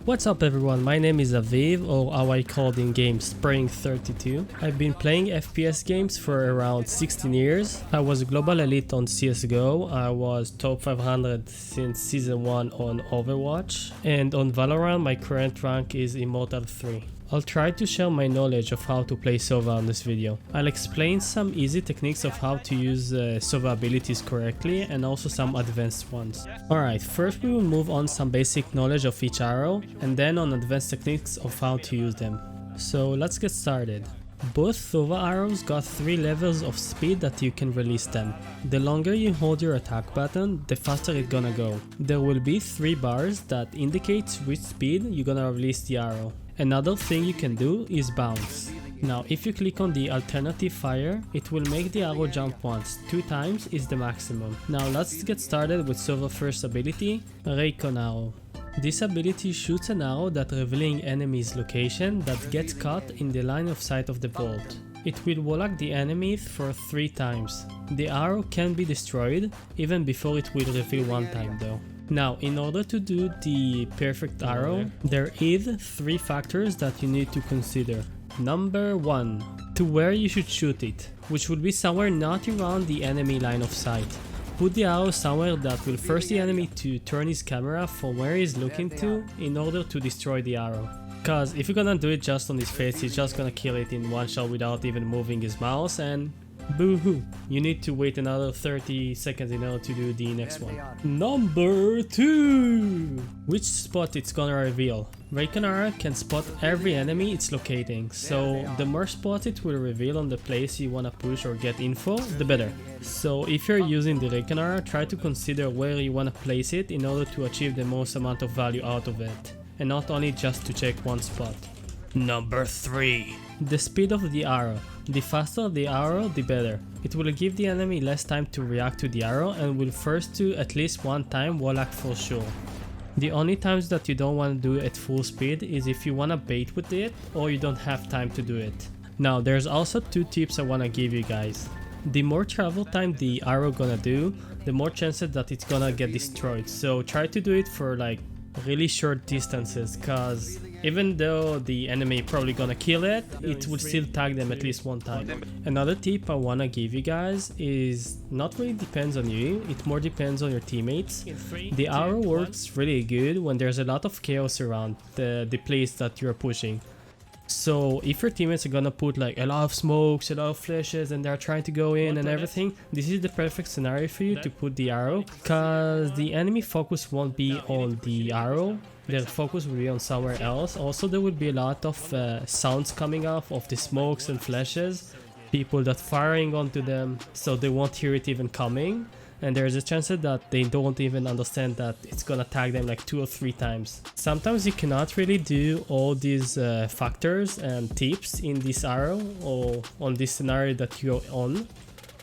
What's up everyone, my name is Aviv, or how I called in game Spring32. I've been playing FPS games for around 16 years. I was a global elite on CSGO, I was top 500 since season 1 on Overwatch, and on Valorant my current rank is Immortal 3. I'll try to share my knowledge of how to play Sova on this video. I'll explain some easy techniques of how to use Sova abilities correctly and also some advanced ones. Alright, first we will move on some basic knowledge of each arrow and then on advanced techniques of how to use them. So let's get started. Both Sova arrows got 3 levels of speed that you can release them. The longer you hold your attack button, the faster it's gonna go. There will be 3 bars that indicates which speed you're gonna release the arrow. Another thing you can do is bounce. Now if you click on the alternative fire, it will make the arrow jump once, 2 times is the maximum. Now let's get started with Sova's first ability, Recon arrow. This ability shoots an arrow that revealing enemy's location that gets caught in the line of sight of the bolt. It will wallach the enemies for 3 times. The arrow can be destroyed even before it will reveal 1 time though. Now, in order to do the perfect arrow, there is 3 factors that you need to consider. Number 1, to where you should shoot it, which would be somewhere not around the enemy line of sight. Put the arrow somewhere that will force the enemy to turn his camera from where he's looking to in order to destroy the arrow. Cause if you're gonna do it just on his face, he's just gonna kill it in one shot without even moving his mouse and boo-hoo, you need to wait another 30 seconds in order to do the next one. Number 2! Which spot it's gonna reveal. Recon arrow can spot every enemy it's locating, so the more spots it will reveal on the place you wanna push or get info, the better. So if you're using the Recon arrow, try to consider where you wanna place it in order to achieve the most amount of value out of it, and not only just to check one spot. Number 3. The speed of the arrow. The faster the arrow, the better. It will give the enemy less time to react to the arrow and will first to at least 1 time wallach for sure. The only times that you don't want to do it at full speed is if you want to bait with it or you don't have time to do it. Now there's also 2 tips I want to give you guys. The more travel time the arrow gonna do, the more chances that it's gonna get destroyed. So try to do it for like really short distances, cause even though the enemy probably gonna kill it, it will still tag them at least 1 time. Another tip I wanna give you guys is not really depends on you, it more depends on your teammates. The arrow works really good when there's a lot of chaos around the place that you're pushing. So if your teammates are gonna put like a lot of smokes, a lot of flashes and they're trying to go in and everything, this is the perfect scenario for you to put the arrow, cause the enemy focus won't be on the arrow, their focus will be on somewhere else. Also there will be a lot of sounds coming off of the smokes and flashes, people that firing onto them, so they won't hear it even coming. And there's a chance that they don't even understand that it's gonna tag them like 2 or 3 times. Sometimes you cannot really do all these factors and tips in this arrow or on this scenario that you're on.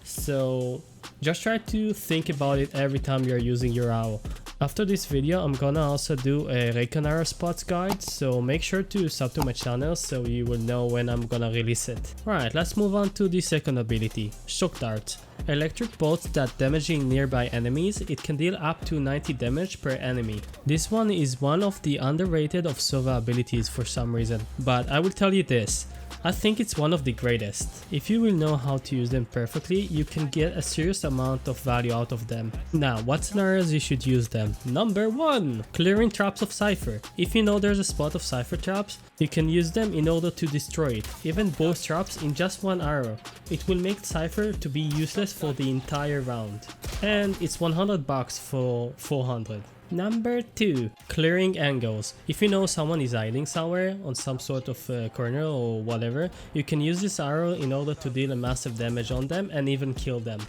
So just try to think about it every time you're using your arrow. After this video, I'm gonna also do a Recon arrow spots guide, so make sure to sub to my channel so you will know when I'm gonna release it. Alright, let's move on to the second ability, Shock Dart. Electric bolts that damaging nearby enemies, it can deal up to 90 damage per enemy. This one is one of the underrated of Sova abilities for some reason, but I will tell you this. I think it's one of the greatest. If you will know how to use them perfectly, you can get a serious amount of value out of them. Now, what scenarios you should use them? Number 1! Clearing traps of Cypher. If you know there's a spot of Cypher traps, you can use them in order to destroy it, even both traps in just 1 arrow. It will make Cypher to be useless for the entire round. And it's 100 bucks for 400. Number 2. Clearing angles. If you know someone is hiding somewhere on some sort of corner or whatever, you can use this arrow in order to deal a massive damage on them and even kill them.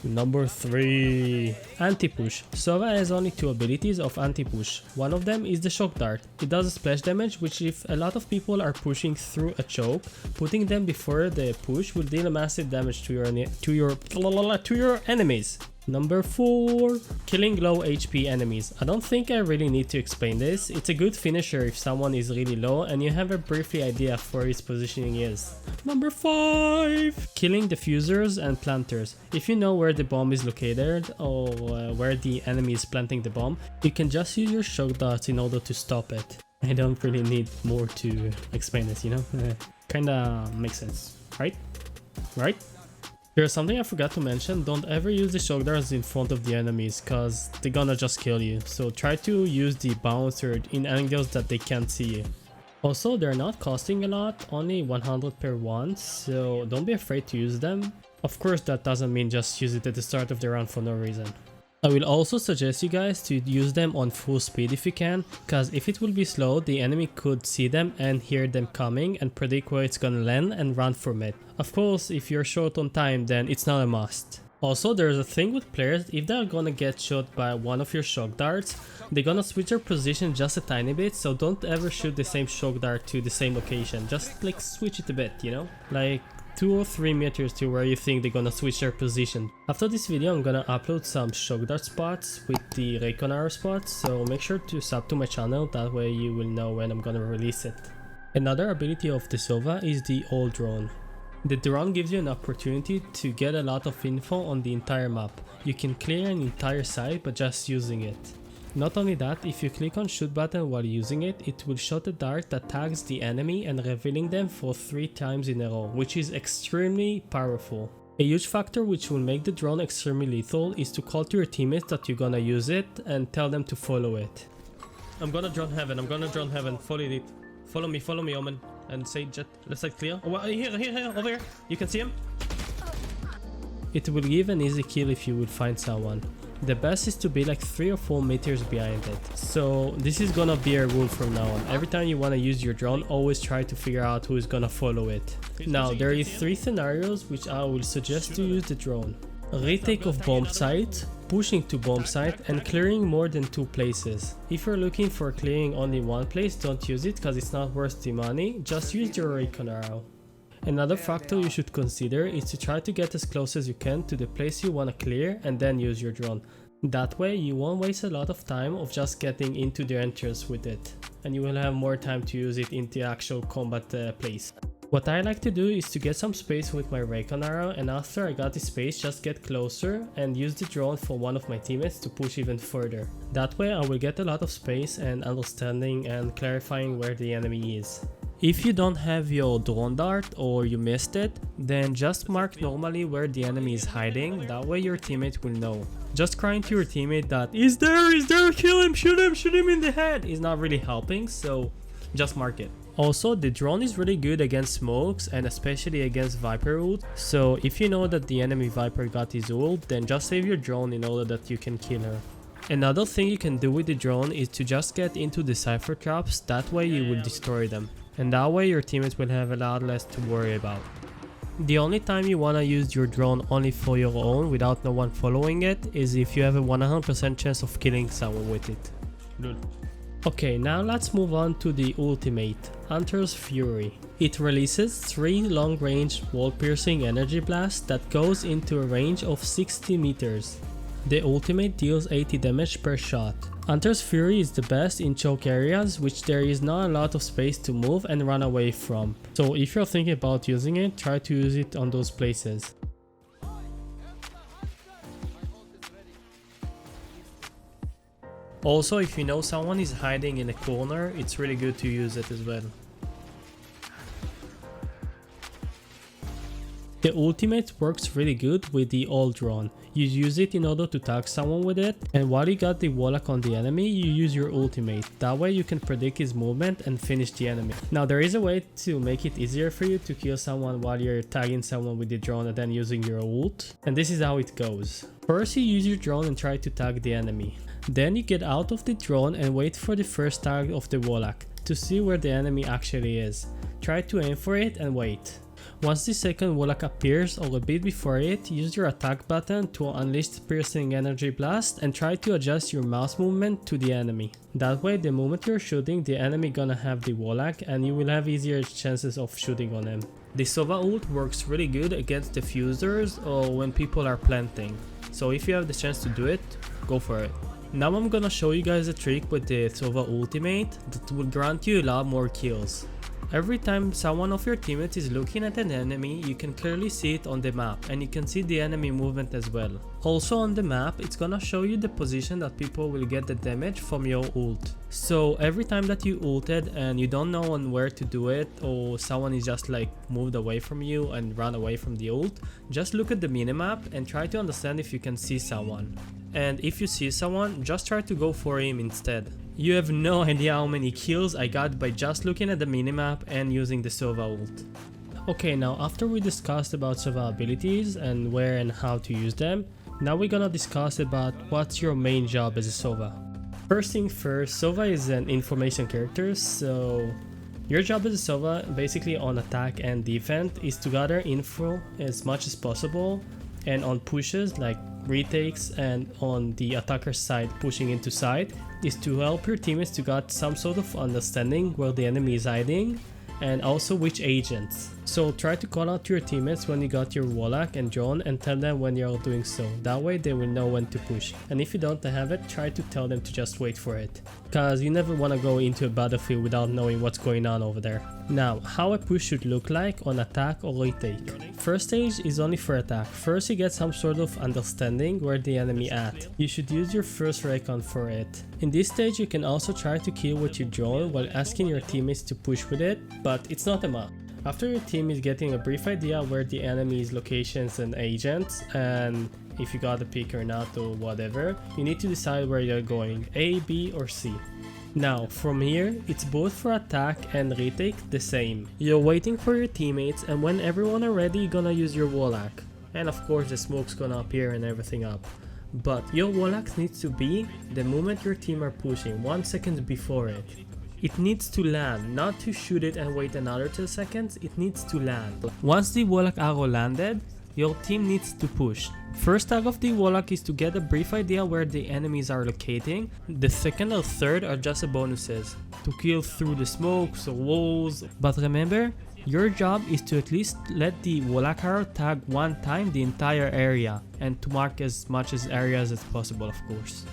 Number 3. Anti-push. Sova has only 2 abilities of anti-push. One of them is the Shock Dart. It does a splash damage, which if a lot of people are pushing through a choke, putting them before the push will deal a massive damage to your enemies. Number 4. Killing low HP enemies. I don't think I really need to explain this. It's a good finisher if someone is really low and you have a briefly idea of where his positioning is. Number 5. Killing diffusers and planters. If you know where the bomb is located or where the enemy is planting the bomb, you can just use your shock darts in order to stop it. I don't really need more to explain this, you know? Kinda makes sense, right? Right? Here's something I forgot to mention, don't ever use the shock darts in front of the enemies, cause they're gonna just kill you. So try to use the bouncer in angles that they can't see you. Also, they're not costing a lot, only 100 per one, so don't be afraid to use them. Of course, that doesn't mean just use it at the start of the round for no reason. I will also suggest you guys to use them on full speed if you can, cause if it will be slow, the enemy could see them and hear them coming and predict where it's gonna land and run from it. Of course, if you're short on time, then it's not a must. Also, there's a thing with players, if they're gonna get shot by one of your shock darts, they're gonna switch their position just a tiny bit, so don't ever shoot the same shock dart to the same location, just like switch it a bit, you know? Like 2 or 3 meters to where you think they're gonna switch their position. After this video, I'm gonna upload some shock dart spots with the Recon arrow spots, so make sure to sub to my channel, that way you will know when I'm gonna release it. Another ability of the Sova is the all drone. The drone gives you an opportunity to get a lot of info on the entire map. You can clear an entire site by just using it. Not only that, if you click on shoot button while using it, it will shoot a dart that tags the enemy and revealing them for 3 times in a row, which is extremely powerful. A huge factor which will make the drone extremely lethal is to call to your teammates that you're gonna use it and tell them to follow it. I'm gonna drone heaven, follow it. Follow me, Omen, and say jet, left side clear. Oh, here, over here, you can see him. It will give an easy kill if you will find someone. The best is to be like 3 or 4 meters behind it. So this is gonna be a rule from now on. Every time you wanna use your drone, always try to figure out who is gonna follow it. Now there is 3 scenarios which I will suggest to use the drone. Retake of bomb site, pushing to bomb site, and clearing more than 2 places. If you're looking for clearing only 1 place, don't use it cause it's not worth the money, just use your Recon arrow. Another factor you should consider is to try to get as close as you can to the place you want to clear and then use your drone. That way you won't waste a lot of time of just getting into the entrance with it, and you will have more time to use it in the actual combat place. What I like to do is to get some space with my Recon arrow, and after I got the space, just get closer and use the drone for one of my teammates to push even further. That way I will get a lot of space and understanding and clarifying where the enemy is. If you don't have your drone dart or you missed it, then just mark normally where the enemy is hiding, that way your teammate will know. Just crying to your teammate that is there, kill him, shoot him in the head is not really helping, so just mark it. Also, the drone is really good against smokes and especially against Viper ult, so if you know that the enemy Viper got his ult, then just save your drone in order that you can kill her. Another thing you can do with the drone is to just get into the cypher traps, that way you will destroy them. And that way your teammates will have a lot less to worry about. The only time you wanna use your drone only for your own without no one following it is if you have a 100% chance of killing someone with it. Good. Okay, now let's move on to the ultimate, Hunter's Fury. It releases 3 long-range wall-piercing energy blasts that goes into a range of 60 meters. The ultimate deals 80 damage per shot. Hunter's Fury is the best in choke areas which there is not a lot of space to move and run away from. So if you're thinking about using it, try to use it on those places. Also, if you know someone is hiding in a corner, it's really good to use it as well. The ultimate works really good with the all drone. You use it in order to tag someone with it, and while you got the warlock on the enemy, you use your ultimate. That way you can predict his movement and finish the enemy. Now there is a way to make it easier for you to kill someone while you're tagging someone with the drone and then using your ult, and this is how it goes. First you use your drone and try to tag the enemy. Then you get out of the drone and wait for the first tag of the warlock to see where the enemy actually is. Try to aim for it and wait. Once the second warlock appears or a bit before it, use your attack button to unleash the piercing energy blast and try to adjust your mouse movement to the enemy. That way the moment you're shooting, the enemy gonna have the warlock and you will have easier chances of shooting on him. The Sova ult works really good against diffusers or when people are planting. So if you have the chance to do it, go for it. Now I'm gonna show you guys a trick with the Sova ultimate that will grant you a lot more kills. Every time someone of your teammates is looking at an enemy, you can clearly see it on the map, and you can see the enemy movement as well. Also on the map, it's gonna show you the position that people will get the damage from your ult. So every time that you ulted and you don't know on where to do it, or someone is just like moved away from you and run away from the ult, just look at the minimap and try to understand if you can see someone. And if you see someone, just try to go for him instead. You have no idea how many kills I got by just looking at the minimap and using the Sova ult. Okay, now after we discussed about Sova abilities and where and how to use them, now we're gonna discuss about what's your main job as a Sova. First thing first, Sova is an information character, so your job as a Sova, basically on attack and defense, is to gather info as much as possible, and on pushes like retakes and on the attacker side pushing into side is to help your teammates to get some sort of understanding where the enemy is hiding and also which agents. So try to call out to your teammates when you got your Warlock and drone and tell them when you're doing so. That way they will know when to push. And if you don't have it, try to tell them to just wait for it. Cause you never want to go into a battlefield without knowing what's going on over there. Now, how a push should look like on attack or retake. First stage is only for attack. First you get some sort of understanding where the enemy at. You should use your first Recon for it. In this stage you can also try to kill with your drone while asking your teammates to push with it, but it's not a must. After your team is getting a brief idea where the enemy's locations and agents, and if you got a pick or not or whatever, you need to decide where you're going, A, B or C. Now from here, it's both for attack and retake the same. You're waiting for your teammates, and when everyone are ready, you're gonna use your Warlock. And of course the smoke's gonna appear and everything up. But your Warlock needs to be the moment your team are pushing, 1 second before it. It needs to land, not to shoot it and wait another 2 seconds, it needs to land. Once the Warlock arrow landed, your team needs to push. First tag of the Warlock is to get a brief idea where the enemies are locating. The second or third are just bonuses, to kill through the smokes or walls. But remember, your job is to at least let the Warlock arrow tag 1 time the entire area, and to mark as much as areas as possible, of course.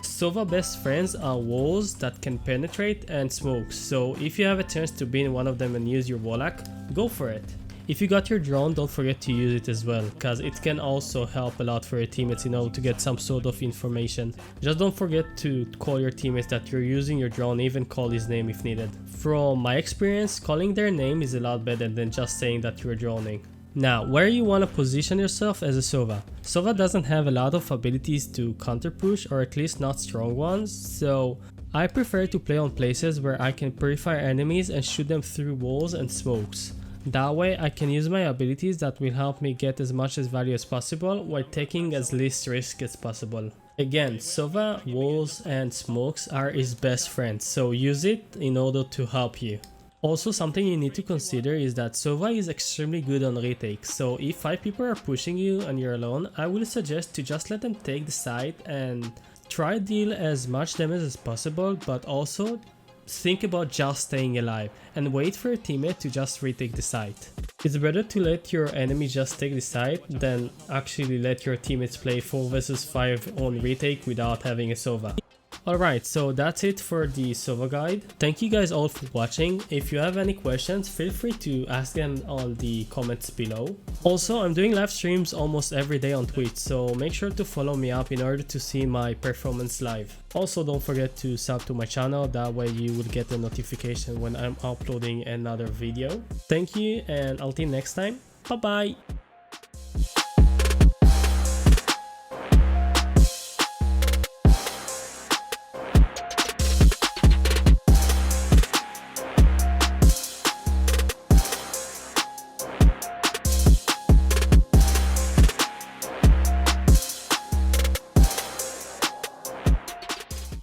Sova best friends are walls that can penetrate and smokes, so if you have a chance to be in one of them and use your Warlock, go for it. If you got your drone, don't forget to use it as well, cause it can also help a lot for your teammates, to get some sort of information. Just don't forget to call your teammates that you're using your drone, even call his name if needed. From my experience, calling their name is a lot better than just saying that you're droning. Now, where you want to position yourself as a Sova. Sova doesn't have a lot of abilities to counter push, or at least not strong ones, so I prefer to play on places where I can purify enemies and shoot them through walls and smokes. That way I can use my abilities that will help me get as much as value as possible while taking as least risk as possible. Again, Sova, walls and smokes are his best friends, so use it in order to help you. Also, something you need to consider is that Sova is extremely good on retakes, so if 5 people are pushing you and you're alone, I will suggest to just let them take the site and try deal as much damage as possible, but also think about just staying alive and wait for your teammate to just retake the site. It's better to let your enemy just take the site than actually let your teammates play 4 vs 5 on retake without having a Sova. Alright, so that's it for the Sova guide. Thank you guys all for watching. If you have any questions, feel free to ask them on the comments below. Also, I'm doing live streams almost every day on Twitch, so make sure to follow me up in order to see my performance live. Also, don't forget to sub to my channel, that way you will get a notification when I'm uploading another video. Thank you, and until next time, bye bye!